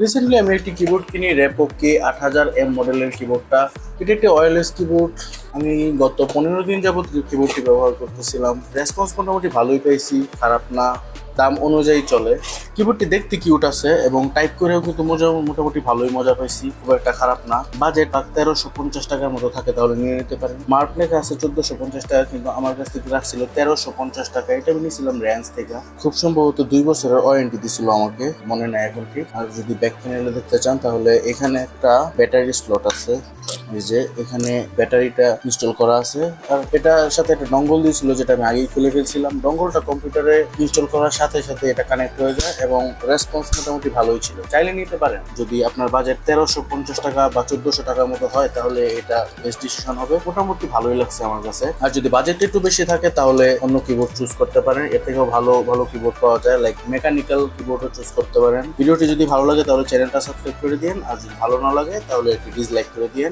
Recently আমি একটি keyboard কিনি, রেপোকে 8000M মডেলের কিবোর্ডটা। এটা একটি ওয়্যারলেস কিবোর্ড। আমি গত 15 দিন যাবত কিবোর্ডটি ব্যবহার করতেছিলাম। রেসপন্স মোটামুটি ভালোই পাইছি, খারাপ না, দাম অনুযায়ী চলে। কিবোর্ডটি দেখতে কিউট আছে এবং টাইপ করেও কিন্তু মোটামুটি ভালোই মজা পাইছি, খুব একটা খারাপ না। বাজেট 1350 টাকার মতো থাকে, তাহলে নিয়ে নিতে পারেন। মার্ক লেখা আছে 1450 টাকা, কিন্তু আমার কাছ থেকে রাখছিল 1350 টাকা। এটা আমি নিয়েছিলাম রেঞ্জ থেকে। খুব সম্ভবত 2 বছরের ওয়ারেন্টি দিছিল আমাকে, মনে নাই এখন ঠিক। আর যদি ব্যাক প্যানেলে দেখতে চান তাহলে এখানে একটা ব্যাটারি স্লট আছে, এই যে এখানে ব্যাটারিটা ইনস্টল করা আছে। আর এটার সাথে একটা ডঙ্গল দিয়েছিল, যেটা আমি আগেই খুলে ফেলছিলাম। ডঙ্গলটা কম্পিউটারে ইনস্টল করার সাথে সাথে এটা কানেক্ট হয়ে যায় এবং রেসপন্স মোটামুটি ভালোই ছিল। চাইলে নিতে পারেন। যদি আপনার বাজেট 1350 টাকা বা 1400 টাকার মতো হয় তাহলে এটা বেস্ট ডিসিশন হবে। মোটামুটি ভালোই লাগছে আমার কাছে। আর যদি বাজেট একটু বেশি থাকে তাহলে অন্য কিবোর্ড চুজ করতে পারেন। এর থেকেও ভালো ভালো কিবোর্ড পাওয়া যায়, লাইক মেকানিক্যাল কিবোর্ডও চুজ করতে পারেন। ভিডিওটি যদি ভালো লাগে তাহলে চ্যানেলটা সাবস্ক্রাইব করে দিন, আর যদি ভালো না লাগে তাহলে একটি ডিসলাইক করে দিন।